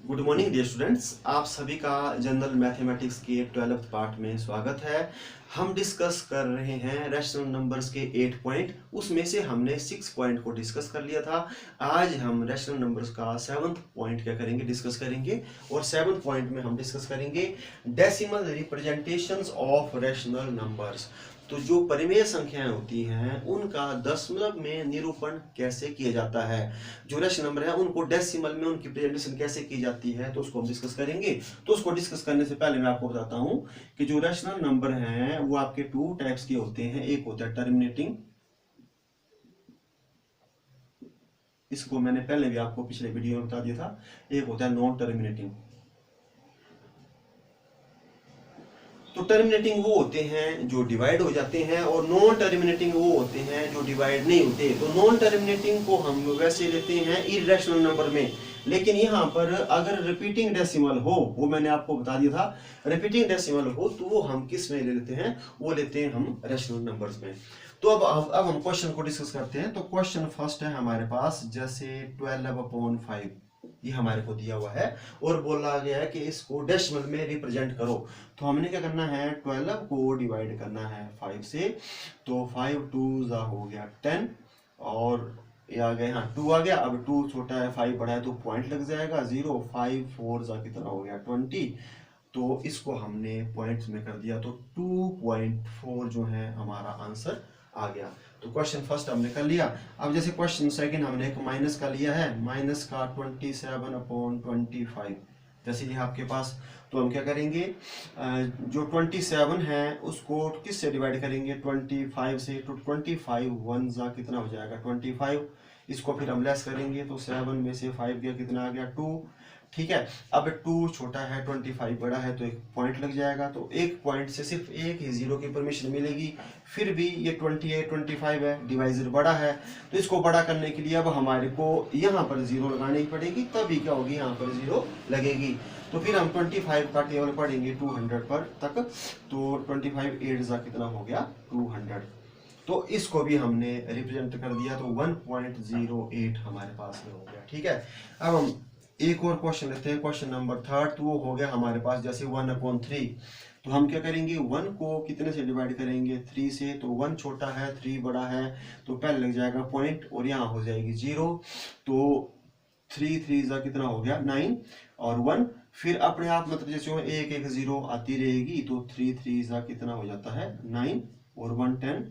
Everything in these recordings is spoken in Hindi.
गुड मॉर्निंग डियर स्टूडेंट्स, आप सभी का जनरल मैथमेटिक्स के 12th पार्ट में स्वागत है। हम डिस्कस कर रहे हैं रैशनल नंबर्स के 8 पॉइंट। उसमें से हमने 6 पॉइंट को डिस्कस कर लिया था। आज हम रैशनल नंबर्स का 7th पॉइंट क्या करेंगे, डिस्कस करेंगे। और 7th पॉइंट में हम डिस्कस करेंगे decimal representations of rational numbers. तो जो परिमेय संख्याएं होती हैं उनका दशमलव में निरूपण कैसे किया जाता है, जो रैशनल नंबर है उनको डेसिमल में उनकी प्रेजेंटेशन कैसे की जाती है, तो उसको हम डिस्कस करेंगे। तो उसको डिस्कस करने से पहले मैं आपको बताता हूं कि जो रैशनल नंबर हैं वो आपके 2 टाइप्स के होते हैं। एक होता है टर्मिनेटिंग, इसको मैंने पहले भी आपको पिछले वीडियो में बता दिया था। एक होता है नॉन टर्मिनेटिंग। तो टर्मिनेटिंग वो होते हैं जो डिवाइड हो जाते हैं और नॉन टर्मिनेटिंग वो होते हैं जो डिवाइड नहीं होते। तो नॉन टर्मिनेटिंग को हम वैसे लेते हैं इरेशनल नंबर में, लेकिन यहाँ पर अगर रिपीटिंग डेसिमल हो, वो मैंने आपको बता दिया था, रिपीटिंग डेसिमल हो तो वो हम किस में ले लेते हैं, वो लेते हैं हम रैशनल नंबर्स में। तो अब हम क्वेश्चन को डिस्कस करते हैं। तो क्वेश्चन फर्स्ट है हमारे पास, जैसे 12/5 ये हमारे को दिया हुआ है और बोला गया है कि इसको डेसिमल में रिप्रेजेंट करो। तो हमने क्या करना है, 12 को डिवाइड करना है 5 से। तो 5 2 हो गया 10 और ये आ गया, हाँ 2 आ गया। अब 2 छोटा है 5 बड़ा है तो पॉइंट लग जाएगा 0। 5 4 कितना हो गया 20। तो इसको हमने पॉइंट्स में कर दिया तो 2.4 जो है हमारा आंसर आ गया। तो क्वेश्चन फर्स्ट हमने कर लिया। अब जैसे क्वेश्चन सेकंड हमने एक माइनस का लिया है, माइनस का 27/25, जैसे ये आपके पास। तो हम क्या करेंगे, जो 27 है उसको किससे डिवाइड करेंगे, 25 से। तो 25 1 जा कितना हो जाएगा 25। इसको फिर हम लेस करेंगे तो 7 में से 5 गया, कितना आ गया 2। ठीक है। अब 2 छोटा है 25 बड़ा है तो एक पॉइंट लग जाएगा। तो एक पॉइंट से सिर्फ एक ही जीरो की परमिशन मिलेगी। फिर भी ये 28 25 है, डिवाइजर बड़ा है, तो इसको बड़ा करने के लिए अब हमारे को यहाँ पर जीरो लगानी पड़ेगी, तभी क्या होगी, यहाँ पर जीरो लगेगी। तो फिर हम 25 का टेबल पढ़ेंगे 200 पर तक। तो 25 8 जा कितना हो गया 200। तो इसको भी हमने रिप्रेजेंट कर दिया, तो 1.08 हमारे पास में हो गया। ठीक है। अब हम एक और क्वेश्चन लेते हैं, क्वेश्चन नंबर 3। तो वो हो गया हमारे पास जैसे 1/3। तो हम क्या करेंगे, 1 को कितने से डिवाइड करेंगे 3 से। तो 1 छोटा है 3 बड़ा है तो पहले लग जाएगा पॉइंट और यहाँ हो जाएगी 0। तो 3 3 जा कितना हो गया 9 और 1 फिर अपने आप मतलब जैसे एक एक 0 आती रहेगी। तो 3 3 जा कितना हो जाता है 9 और 1 10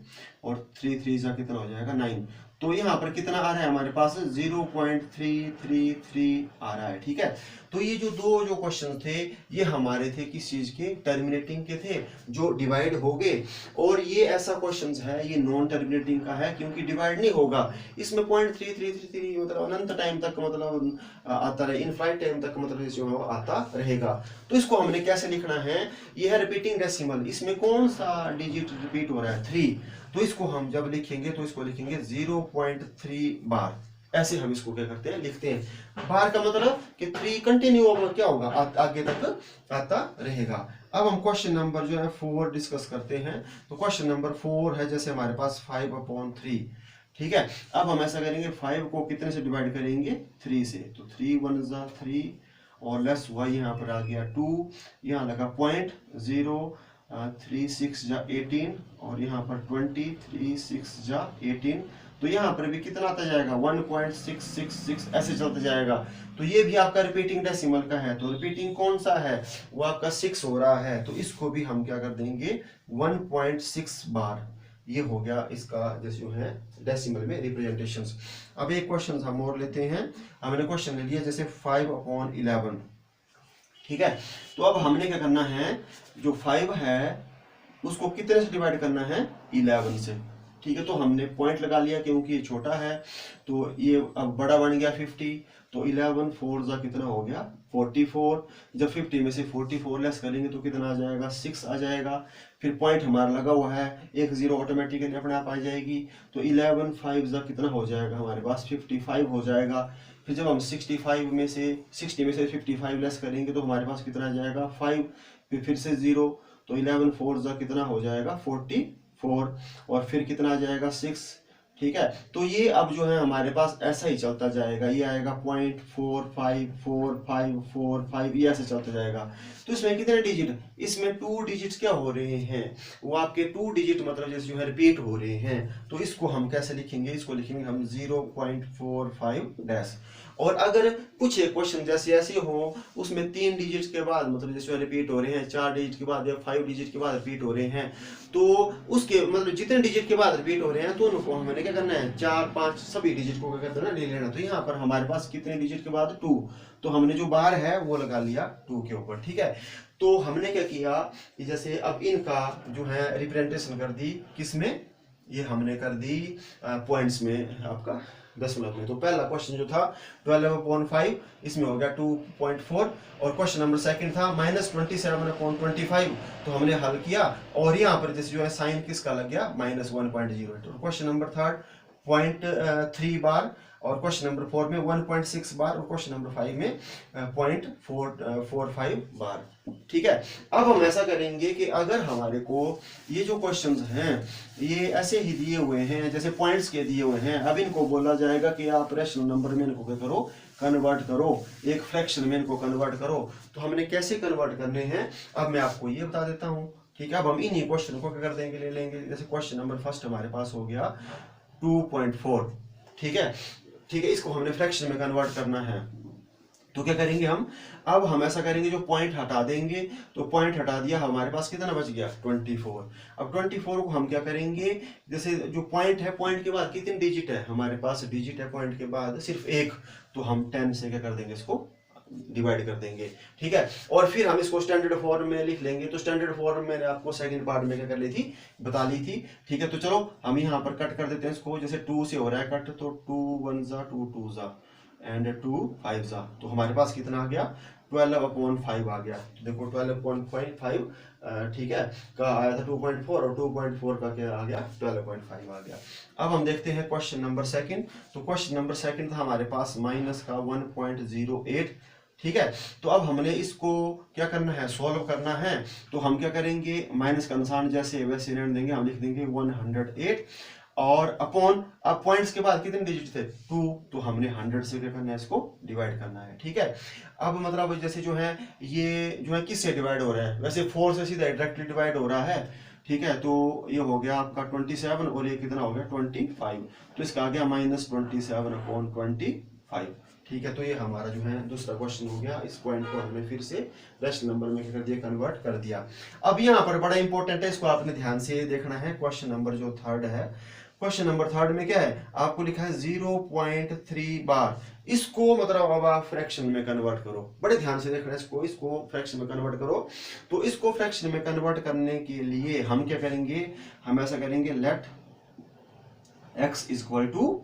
और 3 3 जा कितना हो जाएगा 9। तो यहाँ पर कितना आ रहा है हमारे पास 0.333 आ रहा है। ठीक है। तो ये जो दो क्वेश्चन थे ये हमारे थे किस चीज के, टर्मिनेटिंग के थे, जो डिवाइड हो गए। और ये ऐसा क्वेश्चन है, ये नॉन टर्मिनेटिंग का है क्योंकि डिवाइड नहीं होगा। इसमें 0.3333 मतलब अनंत टाइम तक मतलब आता रहे, इनफाइनाइट टाइम तक मतलब जो है आता रहेगा। तो इसको हमने कैसे लिखना है, ये है रिपीटिंग डेसिमल। इसमें कौन सा डिजिट रिपीट हो रहा है 3। तो इसको हम जब लिखेंगे तो इसको लिखेंगे 0.3 बार। ऐसे हम इसको क्या करते हैं, लिखते हैं। बार का मतलब कि 3 कंटिन्यू होगा, क्या होगा आगे तक आता रहेगा। अब हम क्वेश्चन नंबर जो है 4 डिस्कस करते हैं। तो क्वेश्चन नंबर 4 है जैसे हमारे पास 5/3। ठीक है। अब हम ऐसा करेंगे, 5 को कितने से डिवाइड करेंगे 3 से। तो 3 1 जा 3 और लेस हुआ यहाँ पर आ गया 2, यहाँ लगा पॉइंट 0, 3 6 जा 18 और यहाँ पर 20, 3 6 जा 18। तो यहाँ पर भी कितना आता जाएगा 1.666 ऐसे चलता जाएगा। तो ये भी आपका रिपीटिंग डेसिमल का है। तो रिपीटिंग कौन सा है, वो आपका 6 हो रहा है। तो इसको भी हम क्या कर देंगे 1.6 बार। ये हो गया इसका जैसे जो है डेसिमल में रिप्रेजेंटेशंस। अब एक क्वेश्चन हम और लेते हैं। हमने क्वेश्चन ले लिया जैसे 5/11। ठीक है। तो अब हमने क्या करना है, जो 5 है उसको कितने से डिवाइड करना है 11 से। ठीक है। तो हमने पॉइंट लगा लिया क्योंकि ये छोटा है, तो ये अब बड़ा बन गया 50। तो 11 4 जा कितना हो गया 44। जब 50 में से 44 लेस करेंगे तो कितना आ जाएगा 6 आ जाएगा। फिर पॉइंट हमारा लगा हुआ है, एक 0 ऑटोमेटिकली अपने आप आ जाएगी। तो 11 5 जा कितना हो जाएगा हमारे पास 55 हो जाएगा। फिर जब हम 60 में से 55 लेस करेंगे तो हमारे पास कितना आ जाएगा 5, फिर से 0। तो 11 4 जा कितना हो जाएगा 44 और फिर कितना आ जाएगा 6, ठीक है। तो ये अब जो है हमारे पास ऐसा ही चलता जाएगा, ये आएगा 0.454545, ये ऐसे चलता जाएगा। तो इसमें कितने डिजिट, इसमें 2 डिजिट्स क्या हो रहे हैं, वो आपके 2 डिजिट मतलब जैसे जो है रिपीट हो रहे हैं। तो इसको हम कैसे लिखेंगे, इसको लिखेंगे हम 0.45 डैश। और अगर कुछ क्वेश्चन जैसे ऐसे हो उसमें 3 डिजिट के बाद मतलब जैसे रिपीट हो रहे हैं, 4 डिजिट के बाद या 5 डिजिट के बाद रिपीट हो रहे हैं, तो उसके मतलब जितने डिजिट के बाद रिपीट हो रहे हैं तो उनको हमें क्या करना है, 4 5 सभी डिजिट को क्या करना है, ले लेना। तो यहाँ पर हमारे पास कितने डिजिट के बाद 2, तो हमने जो बार है वो लगा लिया 2 के ऊपर। ठीक है। तो हमने क्या किया, जैसे अब इनका जो है रिप्रेजेंटेशन कर दी किसमें, ये हमने कर दी पॉइंट्स में, आपका दशमलव में। तो पहला क्वेश्चन जो था 12/5, इसमें हो गया 2.4। और क्वेश्चन नंबर सेकंड था -27/25, तो हमने हल किया और यहाँ पर जैसे जो है साइन किसका लग गया, -1.08। और क्वेश्चन नंबर थर्ड 0.3 बार, और क्वेश्चन नंबर 4 में 1.6 बार, और क्वेश्चन नंबर 5 में 0.45 बार। ठीक है। अब हम ऐसा करेंगे कि अगर हमारे को ये जो क्वेश्चंस हैं ये ऐसे ही दिए हुए हैं, जैसे पॉइंट्स के दिए हुए हैं, अब इनको बोला जाएगा कि आप रैशनल नंबर में इनको क्या करो, कन्वर्ट करो, एक फ्रैक्शन में इनको कन्वर्ट करो। तो हमने कैसे कन्वर्ट करने हैं, अब मैं आपको ये बता देता हूँ। ठीक है। अब हम इन्हीं क्वेश्चन को क्या कर देंगे, ले लेंगे। जैसे क्वेश्चन नंबर फर्स्ट हमारे पास हो गया 2.4। ठीक है। ठीक है, इसको हमने फ्रैक्शन में कन्वर्ट करना है। तो क्या करेंगे हम, अब हम ऐसा करेंगे, जो पॉइंट हटा देंगे, तो पॉइंट हटा दिया, हमारे पास कितना बच गया 24। अब 24 को हम क्या करेंगे, जैसे जो पॉइंट है, पॉइंट के बाद कितने डिजिट है हमारे पास, डिजिट है पॉइंट के बाद सिर्फ 1, तो हम 10 से क्या कर देंगे, इसको डिवाइड कर देंगे। ठीक है। और फिर हम इसको स्टैंडर्ड फॉर्म में लिख लेंगे। तो स्टैंडर्ड फॉर्म मैंने आपको सेकंड पार्ट में क्या कर ली थी, बता ली थी। ठीक है। तो चलो हम यहाँ पर कट कर देते हैं इसको, जैसे 2 से हो रहा है कट, तो 2 1 जा 2 2 जा एंड 2 5 जा, तो हमारे पास कितना आ गया, 12/5 आ गया। तो देखो 12.5 ठीक है का आया था 2.4, और 2.4 का क्या आ गया, 12.5 आ गया। अब हम देखते हैं क्वेश्चन नंबर सेकंड। तो क्वेश्चन नंबर सेकंड था हमारे पास माइनस का 1.08। ठीक है। तो अब हमने इसको क्या करना है, सॉल्व करना है। तो हम क्या करेंगे, माइनस का निशान जैसे वैसे रहने देंगे, हम लिख देंगे 108 और अपॉन, अब पॉइंट्स के बाद कितने डिजिट थे 2, तो हमने 100 से क्या करना है, इसको डिवाइड करना है। ठीक है। अब मतलब जैसे जो है ये जो है किससे डिवाइड हो रहा है, वैसे 4 से सीधा डायरेक्टली डिवाइड हो रहा है। ठीक है। तो ये हो गया आपका 27 और ये कितना हो गया 25, तो इसका आ गया -27/25। ठीक है। तो ये हमारा जो है दूसरा क्वेश्चन हो गया। इस पॉइंट को हमने फिर से रैशनल नंबर में क्या कर दिया, कन्वर्ट कर दिया। अब यहाँ पर बड़ा इंपॉर्टेंट है, इसको आपने ध्यान से देखना है। क्वेश्चन नंबर जो थर्ड है, क्वेश्चन नंबर थर्ड में क्या है, आपको लिखा है 0.3 बार। इसको मतलब अब आप फ्रैक्शन में कन्वर्ट करो, बड़े ध्यान से देखना है इसको फ्रैक्शन में कन्वर्ट करो। तो इसको फ्रैक्शन में कन्वर्ट करने के लिए हम क्या करेंगे, हम ऐसा करेंगे, लेट x इक्वल टू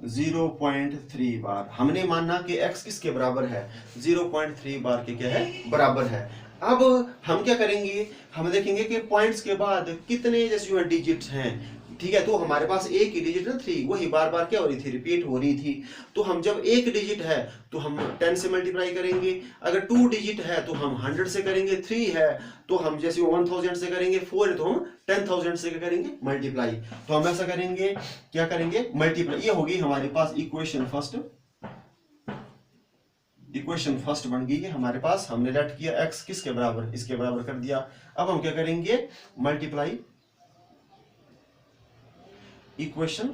0.3 बार। हमने माना कि x किसके बराबर है, 0.3 बार के क्या है, बराबर है। अब हम क्या करेंगे, हम देखेंगे कि पॉइंट्स के बाद कितने जैसे जो है डिजिट्स हैं। ठीक है। तो हमारे पास एक ही डिजिट है 3, वही बार बार क्या हो रही थी, रिपीट हो रही थी। तो हम जब एक डिजिट है तो हम 10 से मल्टीप्लाई करेंगे, अगर 2 डिजिट है तो हम 100 से करेंगे, 3 है तो हम जैसे 1000 से करेंगे, 4 है तो हम 10,000 से क्या करेंगे, मल्टीप्लाई। तो हम ऐसा करेंगे, क्या करेंगे, मल्टीप्लाई। ये होगी हमारे पास इक्वेशन फर्स्ट, इक्वेशन फर्स्ट बन गई है हमारे पास। हमने लेट किया x किसके बराबर, इसके बराबर कर दिया। अब हम क्या करेंगे, मल्टीप्लाई इक्वेशन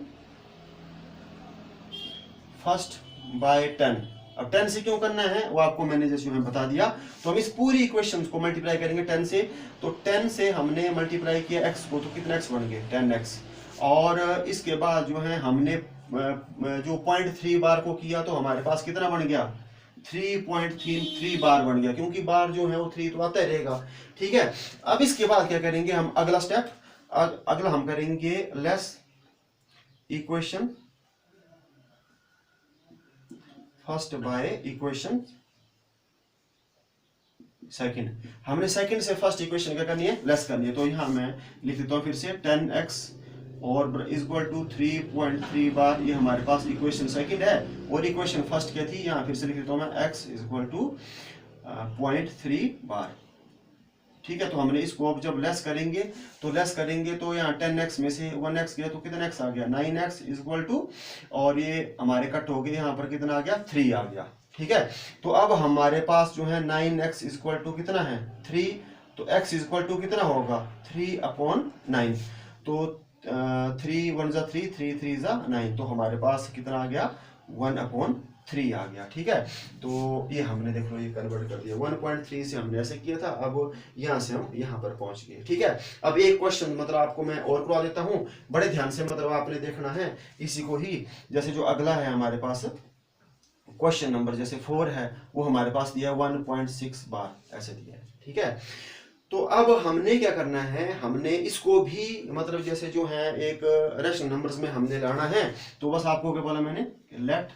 फर्स्ट बाय 10। अब 10 से क्यों करना है वो आपको मैंने जैसे मैं बता दिया। तो हम इस पूरी इक्वेशन को मल्टीप्लाई करेंगे 10 से। तो 10 से हमने मल्टीप्लाई किया x को, तो कितना x बन गए, 10x। और इसके बाद जो है हमने जो 0.3 बार को किया, तो हमारे पास कितना बन गया, 3.33 बार बन गया, क्योंकि बार जो है वो 3 तो आता ही रहेगा। ठीक है। अब इसके बाद क्या करेंगे हम, अगला स्टेप, अगला हम करेंगे less equation first by equation second. हमने सेकंड से फर्स्ट इक्वेशन क्या करनी है, लेस करनी है। तो यहां मैं लिख देता हूं फिर से 10x और इक्वल टू 3.3 बार, ये हमारे पास इक्वेशन सेकंड है। और इक्वेशन फर्स्ट क्या थी, यहां फिर से लिख देता हूं मैं x इक्वल टू 0.3 बार। ठीक है। तो हमने इसको अब जब लेस करेंगे तो यहाँ 10x में से 1x गया तो कितना x आ गया 9x इक्वल टू, और ये हमारे कट हो गए, यहाँ पर कितना आ गया 3 आ गया, ठीक है। तो अब हमारे पास जो है 9x इक्वल टू कितना है 3, तो x इक्वल टू कितना होगा 3/9, तो 3 1 जा 3 3 3 जा 9, तो हमारे पास कितना आ गया 1/3 आ गया, ठीक है। तो ये हमने देख लो ये कन्वर्ट कर दिया, 1.3 से हमने ऐसे किया था, अब यहाँ से हम यहाँ पर पहुंच गए, ठीक है। अब एक क्वेश्चन मतलब आपको मैं और करवा देता हूँ, बड़े ध्यान से मतलब आपने देखना है इसी को ही। जैसे जो अगला है हमारे पास क्वेश्चन नंबर जैसे 4 है, वो हमारे पास दिया 1.6 बार ऐसे दिया है, ठीक है। तो अब हमने क्या करना है, हमने इसको भी मतलब जैसे जो है एक रेशनल नंबर्स में हमने लाना है। तो बस आपको क्या बोला मैंने, लेट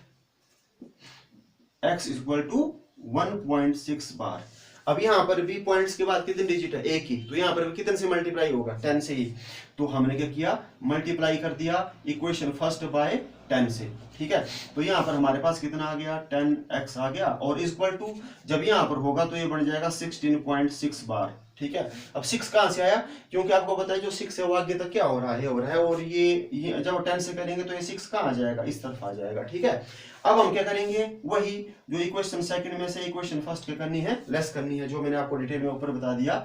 x इक्वल टू 1.6 बार। अब यहाँ पर भी पॉइंट्स के बाद कितने डिजिट है, एक ही, तो यहाँ पर भी कितने से मल्टीप्लाई होगा 10 से ही। तो हमने क्या किया, मल्टीप्लाई कर दिया इक्वेशन फर्स्ट बाय 10 से, ठीक है। तो यहाँ पर हमारे पास कितना आ गया 10x आ गया, और इक्वल टू जब यहाँ पर होगा तो ये बन जाएगा 16.6 बार, ठीक है। अब 6 कहाँ से आया, क्योंकि आपको पता है जो 6 है वो आगे तक क्या हो रहा है, और ये जब 10 से करेंगे तो ये 6 कहाँ आ जाएगा, इस तरफ आ जाएगा, ठीक है। अब हम क्या करेंगे, वही जो इक्वेशन सेकंड में से इक्वेशन फर्स्ट क्या करनी है, लेस करनी है, जो मैंने आपको डिटेल में ऊपर बता दिया।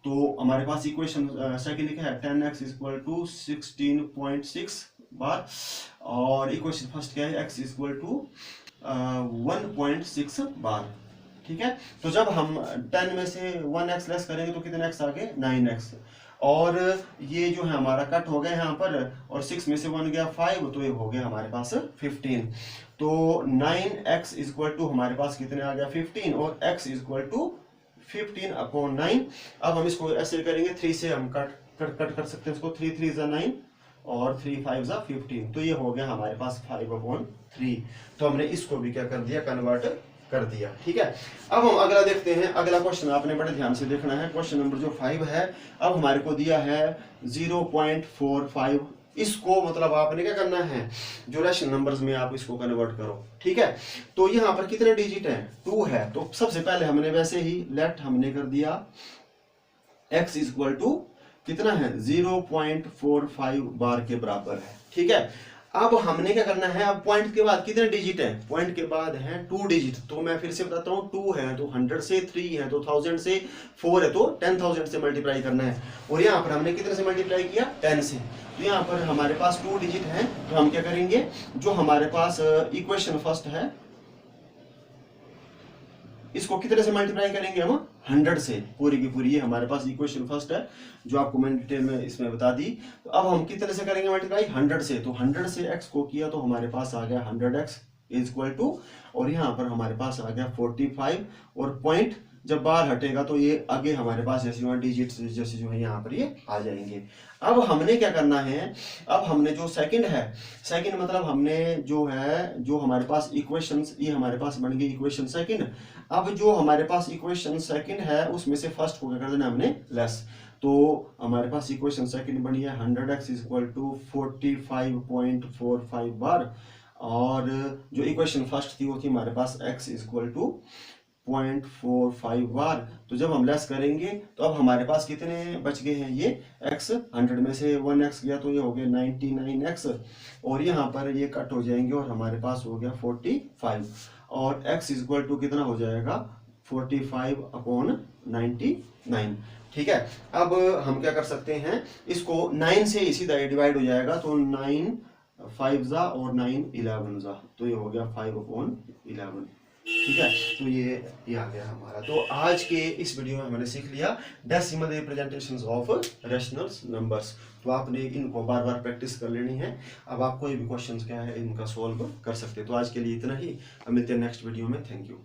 तो हमारे पास इक्वेशन सेकंड लिखा है 10x इक्वल टू 16.6 बार, और इक्वेशन फर्स्ट क्या है x इक्वल टू 1.6 बार, ठीक है। तो जब हम 10 में से 1x लेस करेंगे तो कितने x आ गए 9x, और ये जो है हमारा कट हो गया यहाँ पर, और 6 में से 1 गया 5, तो ये हो गया हमारे पास 15। तो 9x इक्वल टू हमारे पास कितने आ गया 15, और x इक्वल टू 15/9। अब हम इसको ऐसे करेंगे, 3 से हम कट कर सकते हैं इसको, 3 3 जा 9 और 3 5 जा 15, तो ये हो गया हमारे पास 5/3। तो हमने इसको भी क्या कर दिया, कन्वर्ट कर दिया, ठीक है। अब हम अगला देखते हैं, अगला क्वेश्चन आपने बड़े ध्यान से देखना है, क्वेश्चन नंबर जो 5 है। अब हमारे को दिया है 0.45, इसको मतलब आपने क्या करना है, जो रेशनल नंबर्स में आप इसको कन्वर्ट करो, ठीक है। तो यहाँ पर कितने डिजिट है 2 है, तो सबसे पहले हमने वैसे ही लेट हमने कर दिया x इक्वल टू कितना है 0.45 बार के बराबर है, ठीक है। अब हमने क्या करना है, अब पॉइंट के बाद कितने डिजिट है, पॉइंट के बाद है 2 डिजिट। तो मैं फिर से बताता हूँ, 2 है तो 100 से, 3 है तो 1000 से, 4 है तो 10,000 से मल्टीप्लाई करना है, और यहाँ पर हमने कितने से मल्टीप्लाई किया 10 से। तो यहाँ पर हमारे पास 2 डिजिट है, तो हम क्या करेंगे, जो हमारे पास इक्वेशन फर्स्ट है इसको कितने से मल्टीप्लाई करेंगे हम 100 से, पूरी की पूरी, ये हमारे पास इक्वेशन फर्स्ट है जो आपको मैंने डिटेल में इसमें बता दी। तो अब हम कितने से करेंगे मल्टीप्लाई 100 से, तो 100 से x को किया तो हमारे पास आ गया 100x इक्वल टू, और यहाँ पर हमारे पास आ गया 45, और पॉइंट जब बाहर हटेगा तो ये आगे हमारे पास जैसे डिजिट्स जैसे जो है यहाँ पर ये आ जाएंगे। अब हमने क्या करना है, अब हमने जो सेकंड है, सेकंड मतलब हमने जो है, जो हमारे पास इक्वेशंस, ये हमारे पास बन गई इक्वेशन सेकंड। अब जो हमारे पास इक्वेशन सेकंड है उसमें से फर्स्ट को क्या कर देना हमने लेस, तो हमारे पास इक्वेशन सेकंड बनी है 100x इक्वल टू 45.45 बार, और जो इक्वेशन फर्स्ट थी वो थी हमारे पास x इक्वल टू 0.45 बार। तो जब हम लेस करेंगे तो अब हमारे पास कितने बच गए हैं, ये x, 100 में से 1x गया तो ये हो गया 99x, और यहाँ पर ये कट हो जाएंगे और हमारे पास हो गया 45, और x इक्वल टू कितना हो जाएगा 45/99, ठीक है। अब हम क्या कर सकते हैं, इसको 9 से ही सीधा डिवाइड हो जाएगा, तो 9 5 जा और 9 11 जा, तो ये हो गया 5/11, ठीक है। तो ये आ गया हमारा। तो आज के इस वीडियो में हमने सीख लिया decimal representations of rational numbers. तो आपने इनको बार बार प्रैक्टिस कर लेनी है। अब आप कोई भी क्वेश्चंस क्या है इनका सॉल्व कर सकते हैं। तो आज के लिए इतना ही, मिलते हैं नेक्स्ट वीडियो में। Thank you.